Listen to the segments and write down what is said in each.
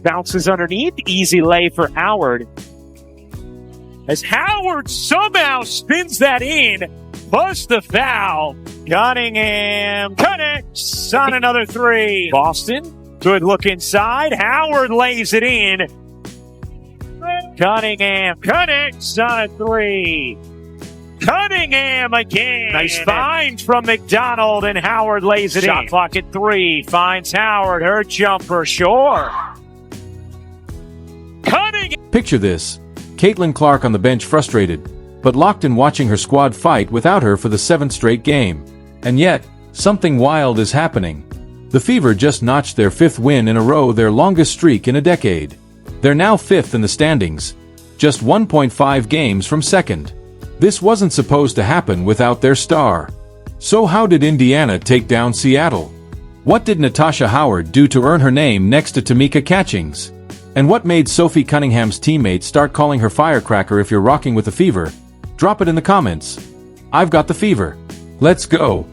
Bounces underneath. Easy lay for Howard. As Howard somehow spins that in. Plus the foul. Cunningham connects on another three. Boston, good look inside. Howard lays it in. Cunningham connects on a three. Cunningham again. Nice find from McDonald, and Howard lays it in. Shot clock at 3. Finds Howard. Her jumper, sure. Cunningham. Picture this. Caitlin Clark on the bench, frustrated, but locked in watching her squad fight without her for the 7th straight game. And yet, something wild is happening. The Fever just notched their 5th win in a row, their longest streak in a decade. They're now 5th in the standings, just 1.5 games from 2nd. This wasn't supposed to happen without their star. So how did Indiana take down Seattle? What did Natasha Howard do to earn her name next to Tamika Catchings? And what made Sophie Cunningham's teammates start calling her Firecracker? If you're rocking with the Fever, drop it in the comments. I've got the Fever. Let's go.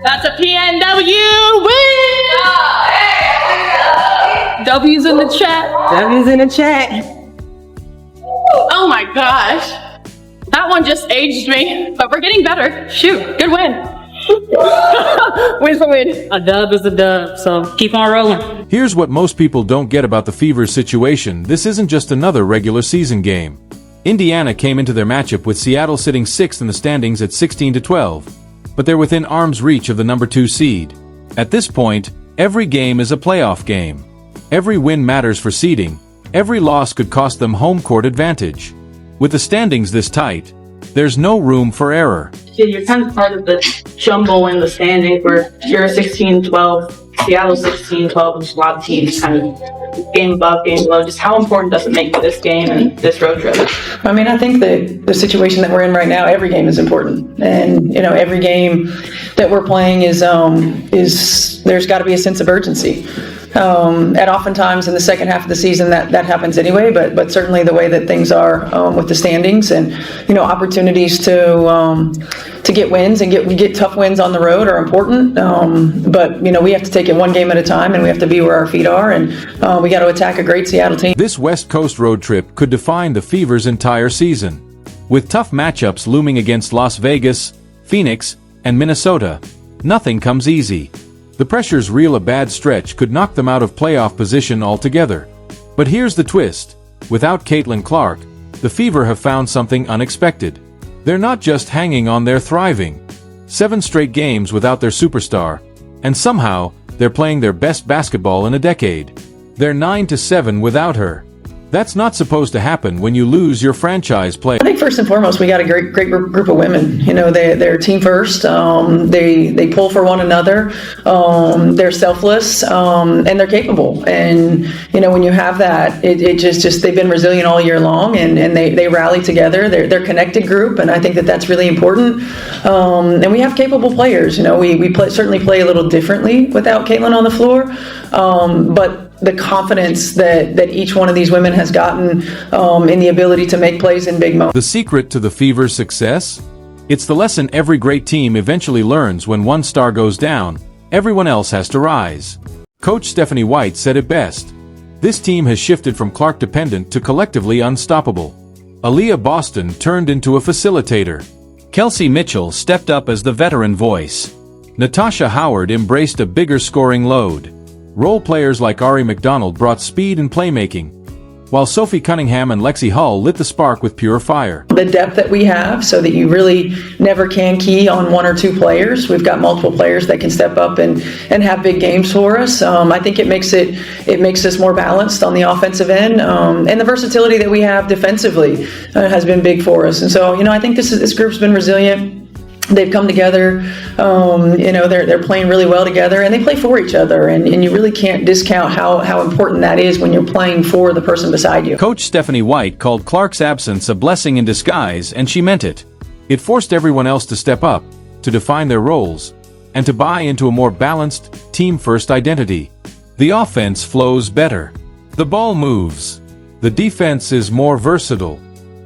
That's a PNW win! W's in the chat. W's in the chat. Oh my gosh. That one just aged me, but we're getting better. Shoot, good win. Win's for win. A dub is a dub, so keep on rolling. Here's what most people don't get about the Fever's situation. This isn't just another regular season game. Indiana came into their matchup with Seattle sitting 6th in the standings at 16-12, but they're within arm's reach of the number 2 seed. At this point, every game is a playoff game. Every win matters for seeding. Every loss could cost them home court advantage. With the standings this tight, there's no room for error. You're kind of part of the jumble in the standings where you're 16-12, Seattle 16-12, and a lot of teams kind of game above, game below. Just how important does it make for this game and this road trip? I mean, I think that the situation that we're in right now, every game is important. And, you know, every game that we're playing is there's got to be a sense of urgency. And oftentimes in the second half of the season that happens anyway, but certainly the way that things are with the standings and, you know, opportunities to get wins and get tough wins on the road are important. But, you know, we have to take it one game at a time, and we have to be where our feet are, and we got to attack a great Seattle team. This West Coast road trip could define the Fever's entire season. With tough matchups looming against Las Vegas, Phoenix, and Minnesota, nothing comes easy. The pressure's real. A bad stretch could knock them out of playoff position altogether. But here's the twist. Without Caitlin Clark, the Fever have found something unexpected. They're not just hanging on, they're thriving. 7 straight games without their superstar, and somehow, they're playing their best basketball in a decade. They're 9-7 without her. That's not supposed to happen when you lose your franchise player. I think first and foremost, we got a great group of women. You know, they're team first. They pull for one another. They're selfless, and they're capable. And you know, when you have that, it just they've been resilient all year long, and they rally together. They're a connected group, and I think that's really important. And we have capable players. You know, we certainly play a little differently without Caitlin on the floor, but the confidence that each one of these women has gotten in the ability to make plays in big moments. The secret to the Fever's success? It's the lesson every great team eventually learns: when one star goes down, everyone else has to rise. Coach Stephanie White said it best. This team has shifted from Clark-dependent to collectively unstoppable. Aaliyah Boston turned into a facilitator. Kelsey Mitchell stepped up as the veteran voice. Natasha Howard embraced a bigger scoring load. Role players like Ari McDonald brought speed and playmaking, while Sophie Cunningham and Lexi Hull lit the spark with pure fire. The depth that we have, so that you really never can key on one or two players. We've got multiple players that can step up and have big games for us. I think it makes us more balanced on the offensive end, and the versatility that we have defensively has been big for us. And so, you know, I think this group's been resilient. They've come together, you know, they're playing really well together, and they play for each other, and you really can't discount how important that is when you're playing for the person beside you. Coach Stephanie White called Clark's absence a blessing in disguise, and she meant it. It forced everyone else to step up, to define their roles, and to buy into a more balanced, team-first identity. The offense flows better. The ball moves. The defense is more versatile.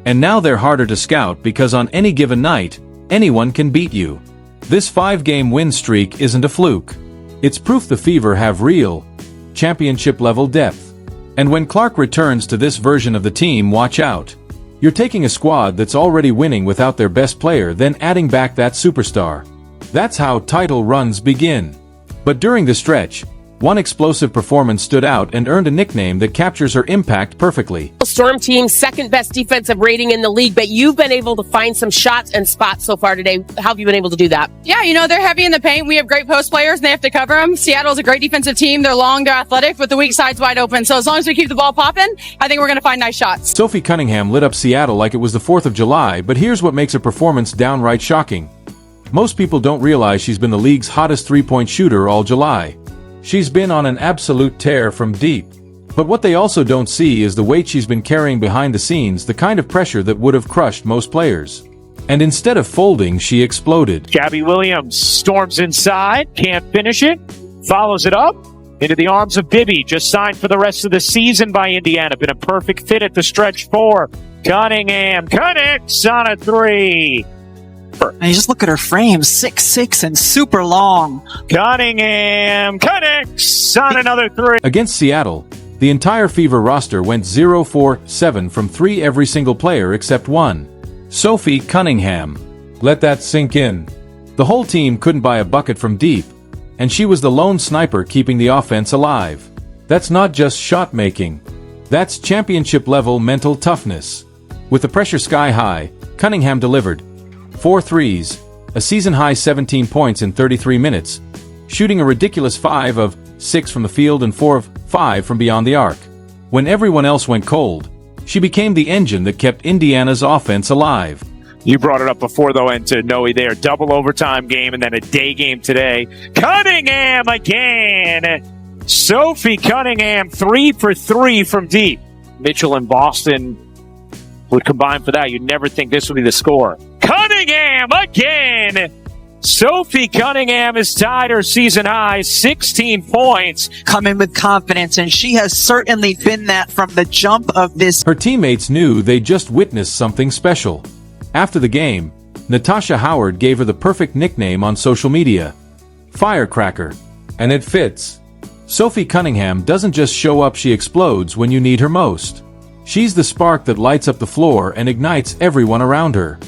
And now they're harder to scout because on any given night, anyone can beat you. This 5-game win streak isn't a fluke. It's proof the Fever have real, championship-level depth. And when Clark returns to this version of the team, watch out. You're taking a squad that's already winning without their best player, then adding back that superstar. That's how title runs begin. But during the stretch, one explosive performance stood out and earned a nickname that captures her impact perfectly. Storm team's second best defensive rating in the league, but you've been able to find some shots and spots so far today. How have you been able to do that? Yeah, they're heavy in the paint. We have great post players and they have to cover them. Seattle's a great defensive team. They're long, they're athletic, with the weak sides wide open. So as long as we keep the ball popping, I think we're going to find nice shots. Sophie Cunningham lit up Seattle like it was the 4th of July, but here's what makes her performance downright shocking. Most people don't realize she's been the league's hottest three-point shooter all July. She's been on an absolute tear from deep. But what they also don't see is the weight she's been carrying behind the scenes, the kind of pressure that would have crushed most players. And instead of folding, she exploded. Gabby Williams storms inside, can't finish it, follows it up into the arms of Bibby, just signed for the rest of the season by Indiana. Been a perfect fit at the stretch four. Cunningham connects on a three. And you just look at her frame, 6'6" and super long. Cunningham connects on another three. Against Seattle, the entire Fever roster went 0-4-7 from three, every single player except one. Sophie Cunningham. Let that sink in. The whole team couldn't buy a bucket from deep, and she was the lone sniper keeping the offense alive. That's not just shot making. That's championship-level mental toughness. With the pressure sky high, Cunningham delivered 4 threes, a season-high 17 points in 33 minutes, shooting a ridiculous 5 of 6 from the field and 4 of 5 from beyond the arc. When everyone else went cold, she became the engine that kept Indiana's offense alive. You brought it up before, though, and to Noe there. Double overtime game and then a day game today. Cunningham again! Sophie Cunningham, 3 for 3 from deep. Mitchell and Boston would combine for that. You'd never think this would be the score. Cunningham again! Sophie Cunningham has tied her season high, 16 points. Come in with confidence, and she has certainly been that from the jump of this. Her teammates knew they just witnessed something special. After the game, Natasha Howard gave her the perfect nickname on social media, Firecracker. And it fits. Sophie Cunningham doesn't just show up, she explodes when you need her most. She's the spark that lights up the floor and ignites everyone around her.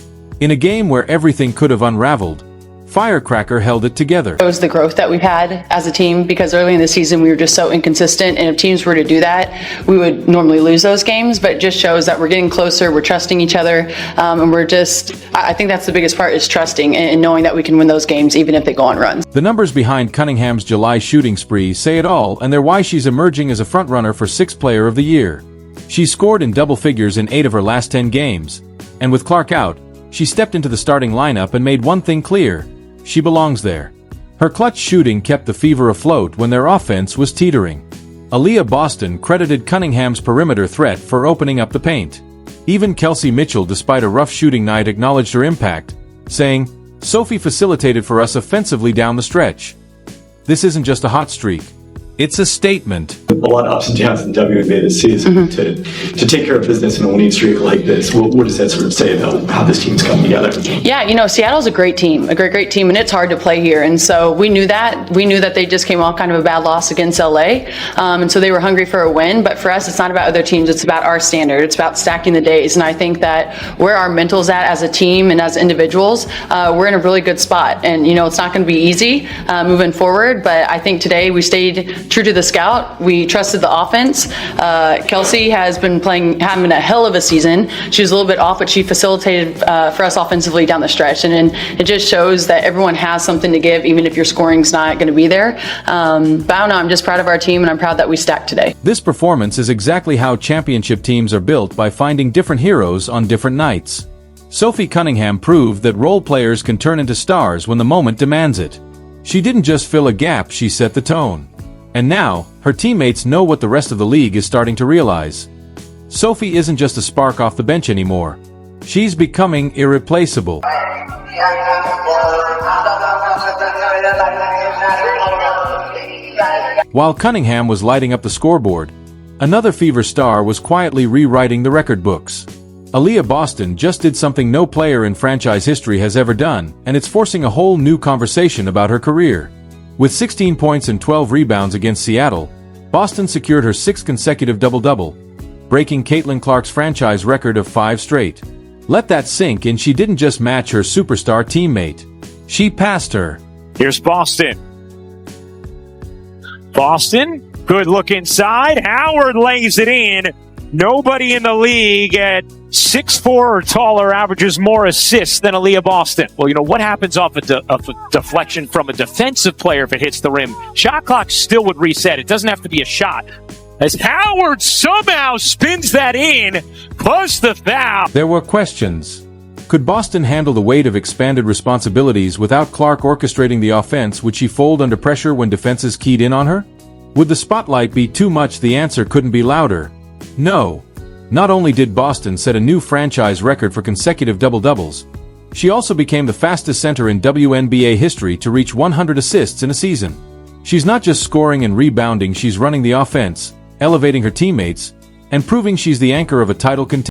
In a game where everything could have unraveled, Firecracker held it together. It was the growth that we've had as a team, because early in the season we were just so inconsistent, and if teams were to do that, we would normally lose those games. But it just shows that we're getting closer, we're trusting each other, and I think that's the biggest part, is trusting and knowing that we can win those games even if they go on runs. The numbers behind Cunningham's July shooting spree say it all, and they're why she's emerging as a frontrunner for 6th Player of the Year. She's scored in double figures in 8 of her last 10 games, and with Clark out, she stepped into the starting lineup and made one thing clear: she belongs there. Her clutch shooting kept the Fever afloat when their offense was teetering. Aaliyah Boston credited Cunningham's perimeter threat for opening up the paint. Even Kelsey Mitchell, despite a rough shooting night, acknowledged her impact, saying, "Sophie facilitated for us offensively down the stretch." This isn't just a hot streak. It's a statement. A lot of ups and downs in the WNBA this season. To take care of business in a winning streak like this, what does that sort of say about how this team's come together? Yeah, Seattle's a great team, a great team, and it's hard to play here. And so we knew that. We knew that they just came off kind of a bad loss against LA. And so they were hungry for a win. But for us, it's not about other teams. It's about our standard. It's about stacking the days. And I think that where our mental's at as a team and as individuals, we're in a really good spot. And, it's not going to be easy moving forward. But I think today we stayed true to the scout. We trusted the offense. Kelsey has been having a hell of a season. She was a little bit off, but she facilitated for us offensively down the stretch. And it just shows that everyone has something to give, even if your scoring's not going to be there. But I don't know, I'm just proud of our team, and I'm proud that we stacked today. This performance is exactly how championship teams are built, by finding different heroes on different nights. Sophie Cunningham proved that role players can turn into stars when the moment demands it. She didn't just fill a gap, she set the tone. And now, her teammates know what the rest of the league is starting to realize. Sophie isn't just a spark off the bench anymore. She's becoming irreplaceable. While Cunningham was lighting up the scoreboard, another Fever star was quietly rewriting the record books. Aaliyah Boston just did something no player in franchise history has ever done, and it's forcing a whole new conversation about her career. With 16 points and 12 rebounds against Seattle, Boston secured her 6th consecutive double-double, breaking Caitlin Clark's franchise record of 5 straight. Let that sink in. She didn't just match her superstar teammate. She passed her. Here's Boston. Boston, good look inside. Howard lays it in. Nobody in the league at 6'4" or taller averages more assists than Aaliyah Boston. Well, what happens off a deflection from a defensive player if it hits the rim? Shot clock still would reset. It doesn't have to be a shot. As Howard somehow spins that in, plus the foul. There were questions. Could Boston handle the weight of expanded responsibilities without Clark orchestrating the offense? Would she fold under pressure when defenses keyed in on her? Would the spotlight be too much? The answer couldn't be louder. No. Not only did Boston set a new franchise record for consecutive double-doubles, she also became the fastest center in WNBA history to reach 100 assists in a season. She's not just scoring and rebounding, she's running the offense, elevating her teammates, and proving she's the anchor of a title contender.